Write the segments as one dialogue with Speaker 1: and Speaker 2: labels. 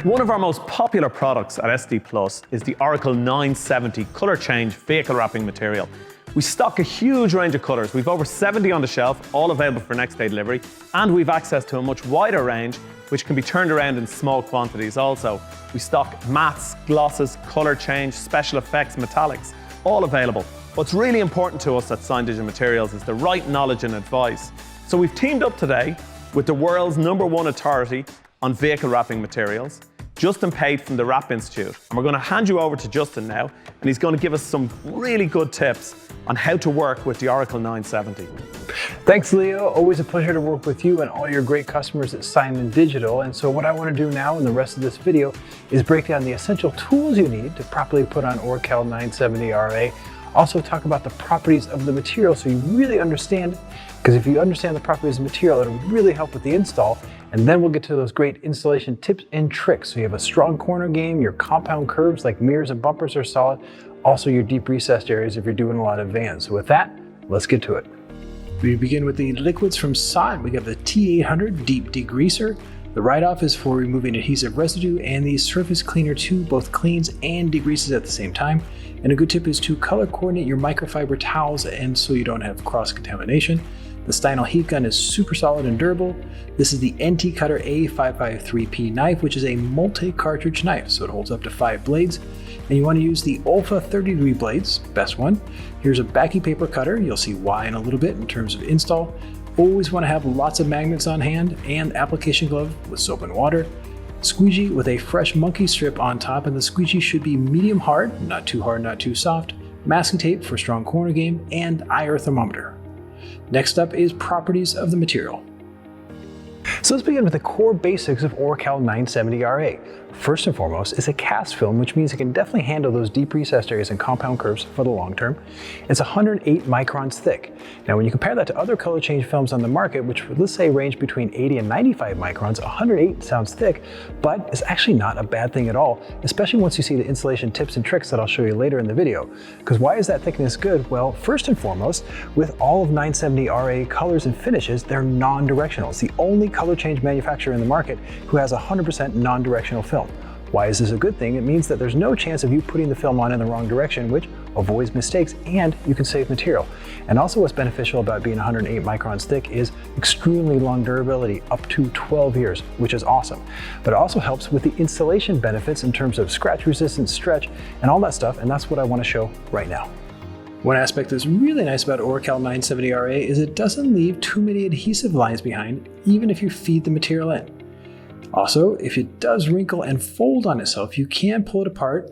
Speaker 1: One of our most popular products at SD Plus is the Oracal 970 Colour Change Vehicle Wrapping Material. We stock a huge range of colours. We've over 70 on the shelf, all available for next day delivery, and we've access to a much wider range which can be turned around in small quantities also. We stock mattes, glosses, colour change, special effects, metallics, all available. What's really important to us at Sign+digital Materials is the right knowledge and advice. So we've teamed up today with the world's #1 authority on vehicle wrapping materials, Justin Pate from the Wrap Institute. And we're going to hand you over to Justin now, and he's going to give us some really good tips on how to work with the Oracal 970.
Speaker 2: Thanks, Leo. Always a pleasure to work with you and all your great customers at Sign+digital. And so what I want to do now in the rest of this video is break down the essential tools you need to properly put on Oracal 970 RA. Also talk about the properties of the material so you really understand it, because if you understand the properties of the material, it'll really help with the install. And then we'll get to those great installation tips and tricks. So you have a strong corner game, your compound curves like mirrors and bumpers are solid, also your deep recessed areas if you're doing a lot of vans. So with that, let's get to it. We begin with the liquids from SOT. We got the T800 Deep Degreaser. The write-off is for removing adhesive residue, and the Surface Cleaner 2 both cleans and degreases at the same time. And a good tip is to color coordinate your microfiber towels and so you don't have cross-contamination. The Steinel heat gun is super solid and durable. This is the NT Cutter A553P knife, which is a multi-cartridge knife, so it holds up to 5 blades. And you want to use the Olfa 30-degree blades, best one. Here's a backing paper cutter. You'll see why in a little bit in terms of install. Always want to have lots of magnets on hand, and application glove with soap and water. Squeegee with a fresh monkey strip on top, and the squeegee should be medium hard, not too soft. Masking tape for strong corner game, and IR thermometer. Next up is properties of the material. So let's begin with the core basics of Oracal 970 RA. First and foremost is a cast film, which means it can definitely handle those deep recessed areas and compound curves for the long term. It's 108 microns thick. Now when you compare that to other color change films on the market, which let's say range between 80 and 95 microns, 108 sounds thick, but it's actually not a bad thing at all, especially once you see the installation tips and tricks that I'll show you later in the video. Because why is that thickness good? Well, first and foremost, with all of 970 RA colors and finishes, they're non-directional. It's the only color change manufacturer in the market who has 100% non-directional film. Why is this a good thing? It means that there's no chance of you putting the film on in the wrong direction, which avoids mistakes, and you can save material. And also what's beneficial about being 108 microns thick is extremely long durability, up to 12 years, which is awesome. But it also helps with the installation benefits in terms of scratch resistance, stretch, and all that stuff, and that's what I want to show right now. One aspect that's really nice about Oracal 970 RA is it doesn't leave too many adhesive lines behind, even if you feed the material in. Also, if it does wrinkle and fold on itself, you can pull it apart,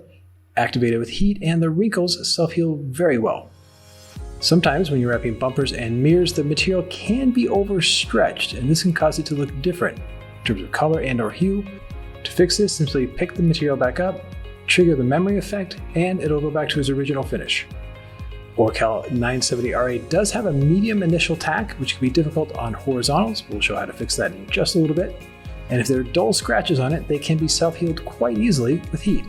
Speaker 2: activate it with heat, and the wrinkles self-heal very well. Sometimes when you're wrapping bumpers and mirrors, the material can be overstretched, and this can cause it to look different in terms of color and/or hue. To fix this, simply pick the material back up, trigger the memory effect, and it'll go back to its original finish. Oracal 970 RA does have a medium initial tack, which can be difficult on horizontals. We'll show how to fix that in just a little bit. And if there are dull scratches on it, they can be self-healed quite easily with heat.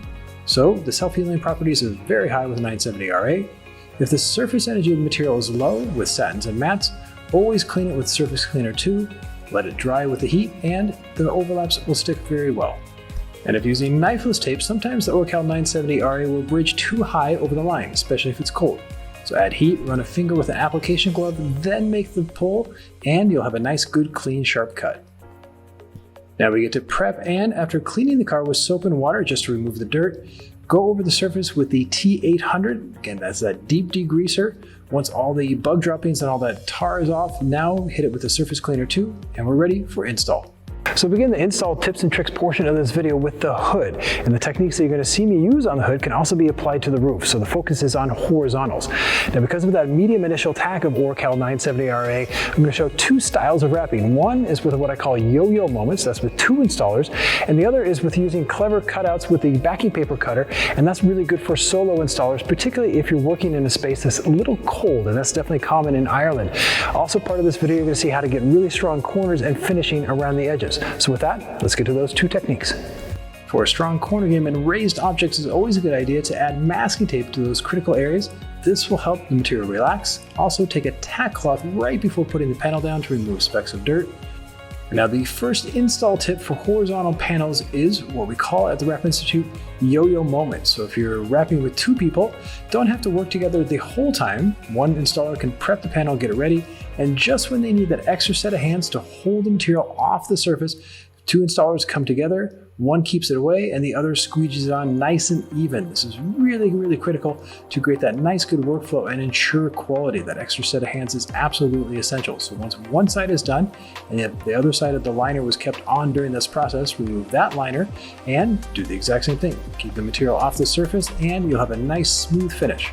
Speaker 2: So the self-healing properties is very high with 970 RA. If the surface energy of the material is low with satins and mattes, always clean it with Surface Cleaner 2, let it dry with the heat, and the overlaps will stick very well. And if using knifeless tape, sometimes the Oracal 970 RA will bridge too high over the line, especially if it's cold. So add heat, run a finger with an application glove, then make the pull, and you'll have a nice, good, clean, sharp cut. Now we get to prep, and after cleaning the car with soap and water just to remove the dirt, go over the surface with the T800. Again, that's that deep degreaser. Once all the bug droppings and all that tar is off, now hit it with the Surface Cleaner 2, and we're ready for install. So begin the install tips and tricks portion of this video with the hood. And the techniques that you're going to see me use on the hood can also be applied to the roof. So the focus is on horizontals. Now because of that medium initial tack of Oracal 970 RA, I'm going to show two styles of wrapping. One is with what I call yo-yo moments, that's with 2 installers. And the other is with using clever cutouts with the backing paper cutter. And that's really good for solo installers, particularly if you're working in a space that's a little cold, and that's definitely common in Ireland. Also part of this video, you're going to see how to get really strong corners and finishing around the edges. So with that, let's get to those 2 techniques. For a strong corner game and raised objects, it's always a good idea to add masking tape to those critical areas. This will help the material relax. Also take a tack cloth right before putting the panel down to remove specks of dirt. Now, the first install tip for horizontal panels is what we call at the Wrap Institute yo-yo moment. So if you're wrapping with 2 people, don't have to work together the whole time. One installer can prep the panel, get it ready, and just when they need that extra set of hands to hold the material off the surface, 2 installers come together, one keeps it away and the other squeegees it on nice and even. This is really, really critical to create that nice, good workflow and ensure quality. That extra set of hands is absolutely essential. So once one side is done and if the other side of the liner was kept on during this process, remove that liner and do the exact same thing. Keep the material off the surface and you'll have a nice, smooth finish.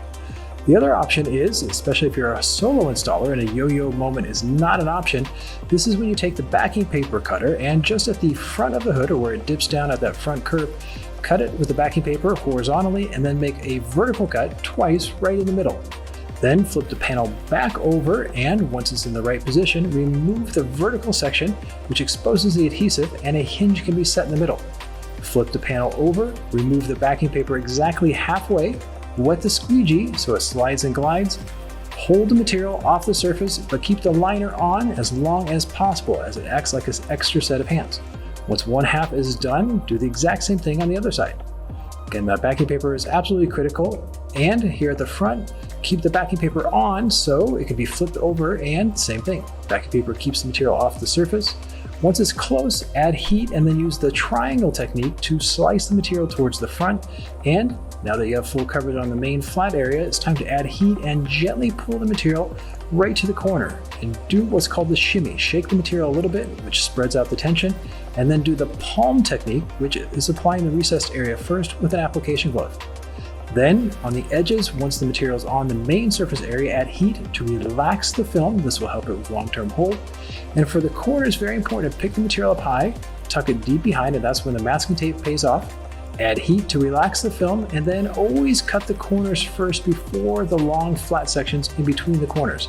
Speaker 2: The other option is, especially if you're a solo installer and a yo-yo moment is not an option, this is when you take the backing paper cutter and just at the front of the hood, or where it dips down at that front curve, cut it with the backing paper horizontally and then make a vertical cut twice right in the middle. Then flip the panel back over and once it's in the right position, remove the vertical section which exposes the adhesive and a hinge can be set in the middle. Flip the panel over, remove the backing paper exactly halfway, wet the squeegee so it slides and glides, hold the material off the surface but keep the liner on as long as possible as it acts like an extra set of hands. Once one half is done, do the exact same thing on the other side. Again, that backing paper is absolutely critical, and here at the front, keep the backing paper on so it can be flipped over and same thing. Backing paper keeps the material off the surface. Once it's close, add heat and then use the triangle technique to slice the material towards the front. And now that you have full coverage on the main flat area, it's time to add heat and gently pull the material right to the corner and do what's called the shimmy. Shake the material a little bit, which spreads out the tension, and then do the palm technique, which is applying the recessed area first with an application glove. Then on the edges, once the material is on the main surface area, add heat to relax the film. This will help it with long-term hold. And for the corners, very important to pick the material up high, tuck it deep behind, and that's when the masking tape pays off. Add heat to relax the film, and then always cut the corners first before the long flat sections in between the corners.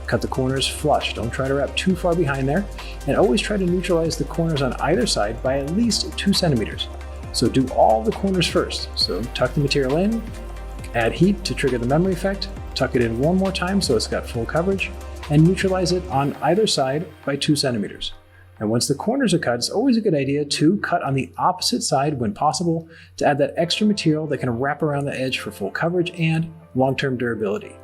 Speaker 2: Cut the corners flush. Don't try to wrap too far behind there, and always try to neutralize the corners on either side by at least 2 centimeters. So do all the corners first. So tuck the material in, add heat to trigger the memory effect, tuck it in one more time so it's got full coverage, and neutralize it on either side by 2 centimeters. And once the corners are cut, it's always a good idea to cut on the opposite side when possible to add that extra material that can wrap around the edge for full coverage and long-term durability.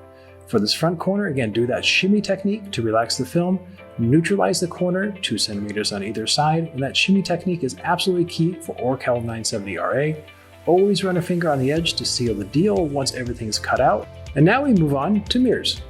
Speaker 2: For this front corner, again, do that shimmy technique to relax the film, neutralize the corner 2 centimeters on either side, and that shimmy technique is absolutely key for Oracal 970RA. Always run a finger on the edge to seal the deal once everything's cut out. And now we move on to mirrors.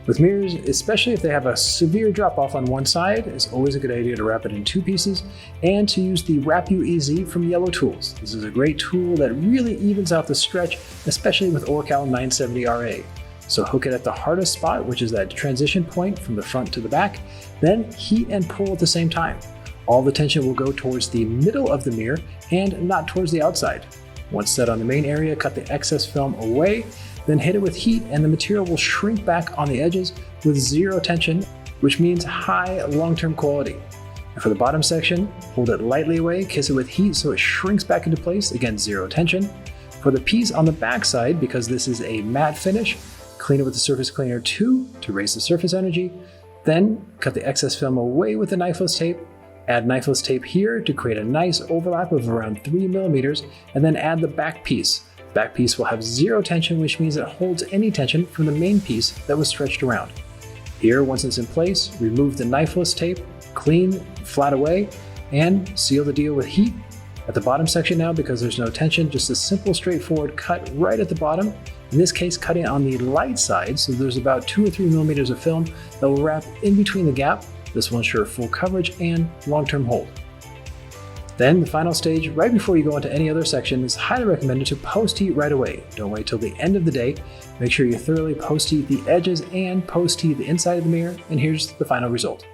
Speaker 2: With mirrors, especially if they have a severe drop-off on one side, it's always a good idea to wrap it in 2 pieces and to use the Wrap You EZ from Yellow Tools. This is a great tool that really evens out the stretch, especially with Oracal 970RA. So hook it at the hardest spot, which is that transition point from the front to the back, then heat and pull at the same time. All the tension will go towards the middle of the mirror and not towards the outside. Once set on the main area, cut the excess film away, then hit it with heat and the material will shrink back on the edges with 0 tension, which means high long-term quality. And for the bottom section, hold it lightly away, kiss it with heat so it shrinks back into place, again 0 tension. For the piece on the back side, because this is a matte finish, clean it with the Surface Cleaner 2 to raise the surface energy, then cut the excess film away with the knifeless tape, add knifeless tape here to create a nice overlap of around 3 millimeters, and then add the back piece. Back piece will have 0 tension, which means it holds any tension from the main piece that was stretched around. Here, once it's in place, remove the knifeless tape, clean, flat away, and seal the deal with heat. At the bottom section now, because there's no tension, just a simple straightforward cut right at the bottom. In this case, cutting on the light side, so there's about 2 or 3 millimeters of film that will wrap in between the gap. This will ensure full coverage and long-term hold. Then the final stage, right before you go into any other section, is highly recommended to post-heat right away. Don't wait till the end of the day. Make sure you thoroughly post-heat the edges and post-heat the inside of the mirror, and here's the final result.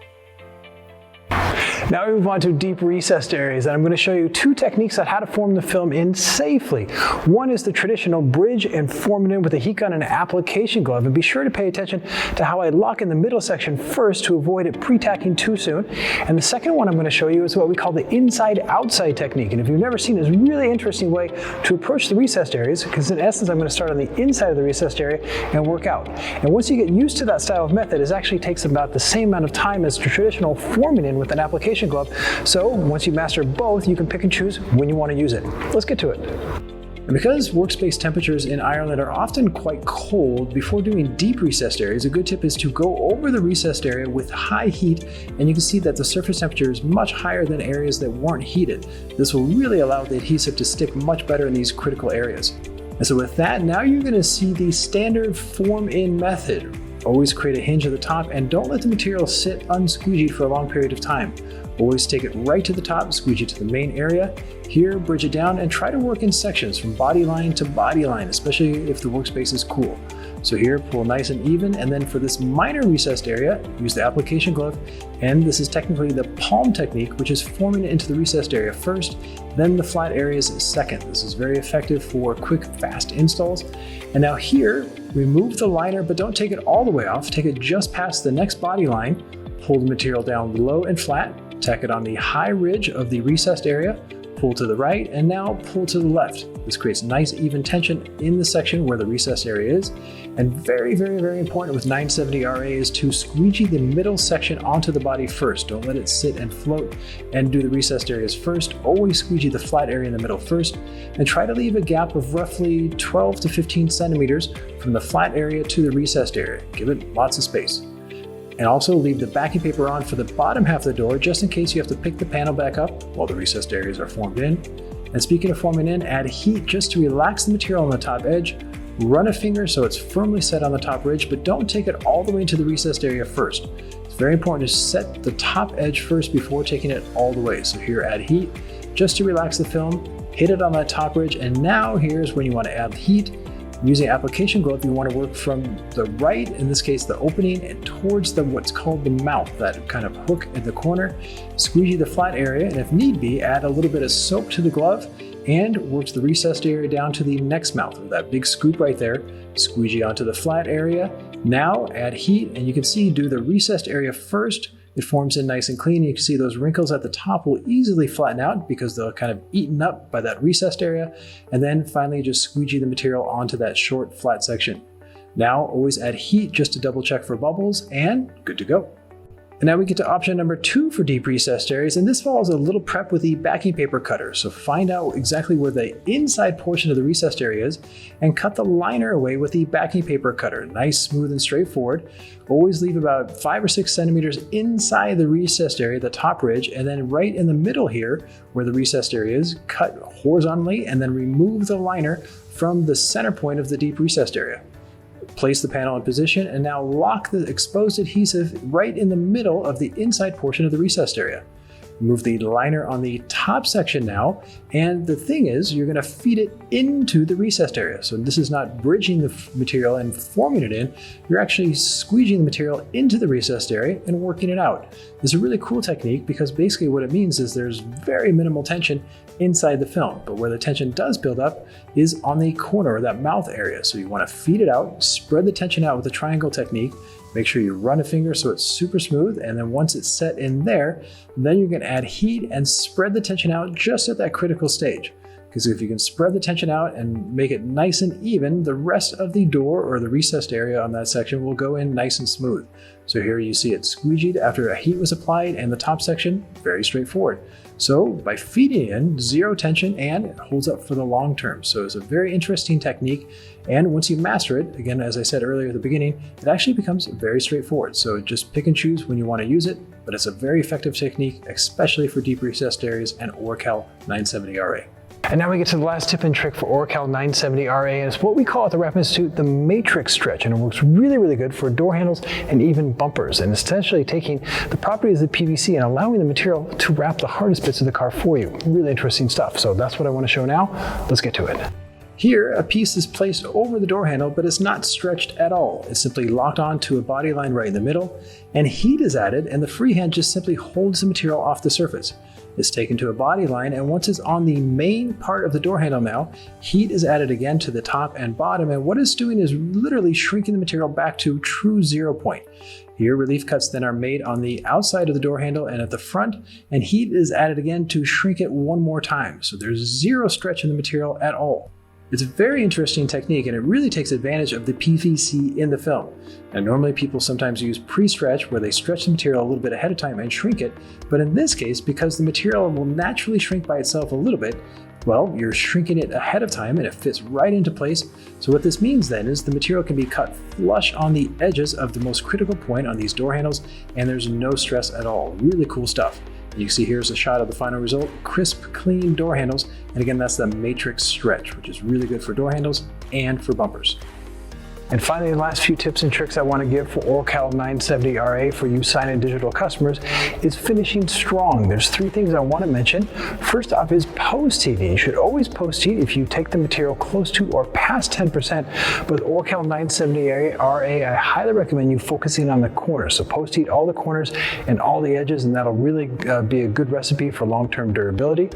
Speaker 2: Now we move on to deep recessed areas, and I'm going to show you 2 techniques on how to form the film in safely. One is the traditional bridge and form it in with a heat gun and an application glove, and be sure to pay attention to how I lock in the middle section first to avoid it pre-tacking too soon. And the second one I'm going to show you is what we call the inside-outside technique, and if you've never seen it, it's a really interesting way to approach the recessed areas, because in essence I'm going to start on the inside of the recessed area and work out. And once you get used to that style of method, it actually takes about the same amount of time as the traditional forming in with an application application glove. So once you master both, you can pick and choose when you want to use it. Let's get to it. And because workspace temperatures in Ireland are often quite cold, before doing deep recessed areas, a good tip is to go over the recessed area with high heat, and you can see that the surface temperature is much higher than areas that weren't heated. This will really allow the adhesive to stick much better in these critical areas. And so with that, now you're going to see the standard form-in method. Always create a hinge at the top and don't let the material sit unsqueegeed for a long period of time. Always take it right to the top, squeegee to the main area. Here, bridge it down and try to work in sections from body line to body line, especially if the workspace is cool. So here, pull nice and even, and then for this minor recessed area, use the application glove, and this is technically the palm technique, which is forming it into the recessed area first, then the flat areas second. This is very effective for quick, fast installs. And now here, remove the liner, but don't take it all the way off. Take it just past the next body line, pull the material down low and flat, tack it on the high ridge of the recessed area, pull to the right, and now pull to the left. This creates nice even tension in the section where the recessed area is. And very, very, very important with 970 RA is to squeegee the middle section onto the body first. Don't let it sit and float and do the recessed areas first. Always squeegee the flat area in the middle first, and try to leave a gap of roughly 12 to 15 centimeters from the flat area to the recessed area. Give it lots of space. And also leave the backing paper on for the bottom half of the door just in case you have to pick the panel back up while the recessed areas are formed in. And speaking of forming in, add heat just to relax the material on the top edge. Run a finger so it's firmly set on the top ridge, but don't take it all the way into the recessed area first. It's very important to set the top edge first before taking it all the way. So here, add heat just to relax the film, hit it on that top ridge, and now here's when you want to add heat. Using application glove, you want to work from the right, in this case the opening, and towards what's called the mouth, that kind of hook in the corner. Squeegee the flat area, and if need be, add a little bit of soap to the glove and work the recessed area down to the next mouth with that big scoop right there. Squeegee onto the flat area. Now add heat, and you can see do the recessed area first. It forms in nice and clean. You can see those wrinkles at the top will easily flatten out because they're kind of eaten up by that recessed area. And then finally just squeegee the material onto that short flat section. Now always add heat just to double check for bubbles, and good to go. And now we get to option number 2 for deep recessed areas, and this follows a little prep with the backing paper cutter. So find out exactly where the inside portion of the recessed area is and cut the liner away with the backing paper cutter. Nice, smooth, and straightforward. Always leave about 5 or 6 centimeters inside the recessed area, the top ridge, and then right in the middle here where the recessed area is, cut horizontally and then remove the liner from the center point of the deep recessed area. Place the panel in position and now lock the exposed adhesive right in the middle of the inside portion of the recessed area. Remove the liner on the top section now, and the thing is you're going to feed it into the recessed area. So this is not bridging the material and forming it in, you're actually squeegeeing the material into the recessed area and working it out. This is a really cool technique because basically what it means is there's very minimal tension inside the film, but where the tension does build up is on the corner or that mouth area. So you want to feed it out, spread the tension out with the triangle technique. Make sure you run a finger so it's super smooth, and then once it's set in there, then you're going to add heat and spread the tension out just at that critical stage. Because if you can spread the tension out and make it nice and even, the rest of the door or the recessed area on that section will go in nice and smooth. So here you see it squeegeed after a heat was applied, and the top section, very straightforward. So by feeding in, zero tension, and it holds up for the long term. So it's a very interesting technique. And once you master it, again, as I said earlier at the beginning, it actually becomes very straightforward. So just pick and choose when you want to use it, but it's a very effective technique, especially for deep recessed areas and Oracal 970 RA. And now we get to the last tip and trick for Oracal 970 RA, and it's what we call at the Wrap Institute the matrix stretch, and it works really, really good for door handles and even bumpers, and essentially taking the properties of the PVC and allowing the material to wrap the hardest bits of the car for you. Really interesting stuff. So that's what I want to show now. Let's get to it. Here, a piece is placed over the door handle, but it's not stretched at all. It's simply locked onto a body line right in the middle, and heat is added, and the freehand just simply holds the material off the surface. It's taken to a body line, and once it's on the main part of the door handle now, heat is added again to the top and bottom, and what it's doing is literally shrinking the material back to true 0 point. Here, relief cuts then are made on the outside of the door handle and at the front, and heat is added again to shrink it one more time. So there's zero stretch in the material at all. It's a very interesting technique, and it really takes advantage of the PVC in the film. Now, normally people sometimes use pre-stretch, where they stretch the material a little bit ahead of time and shrink it. But in this case, because the material will naturally shrink by itself a little bit, well, you're shrinking it ahead of time and it fits right into place. So what this means then is the material can be cut flush on the edges of the most critical point on these door handles, and there's no stress at all. Really cool stuff. You can see here's a shot of the final result, crisp, clean door handles. And again, that's the matrix stretch, which is really good for door handles and for bumpers. And finally, the last few tips and tricks I want to give for Oracal 970 RA for you Sign+digital customers is finishing strong. There's 3 things I want to mention. First off is post-heating. You should always post-heat if you take the material close to or past 10%. With Oracal 970 RA, I highly recommend you focusing on the corners. So post-heat all the corners and all the edges, and that'll really be a good recipe for long-term durability.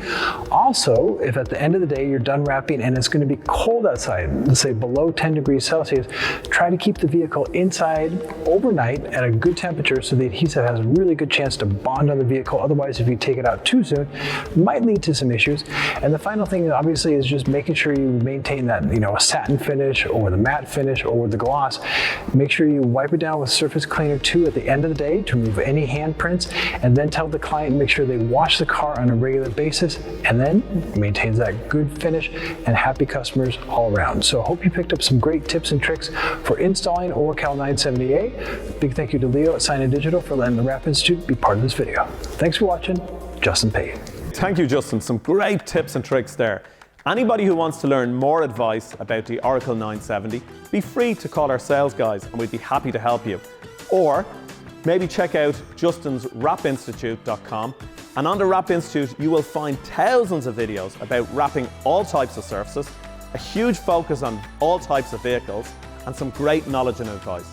Speaker 2: Also, if at the end of the day you're done wrapping and it's going to be cold outside, let's say below 10 degrees Celsius, try to keep the vehicle inside overnight at a good temperature so the adhesive has a really good chance to bond on the vehicle. Otherwise, if you take it out too soon, it might lead to some issues. And the final thing obviously is just making sure you maintain that, a satin finish or the matte finish or the gloss. Make sure you wipe it down with surface cleaner too at the end of the day to remove any handprints, and then tell the client make sure they wash the car on a regular basis, and then maintains that good finish and happy customers all around. So I hope you picked up some great tips and tricks for installing Oracal 970A. Big thank you to Leo at Sign+digital for letting the Wrap Institute be part of this video. Thanks for watching. Justin Pate.
Speaker 1: Thank you, Justin. Some great tips and tricks there. Anybody who wants to learn more advice about the Oracal 970, be free to call our sales guys and we'd be happy to help you. Or maybe check out Justin's wrapinstitute.com, and on the Wrap Institute you will find thousands of videos about wrapping all types of surfaces, a huge focus on all types of vehicles, and some great knowledge and advice.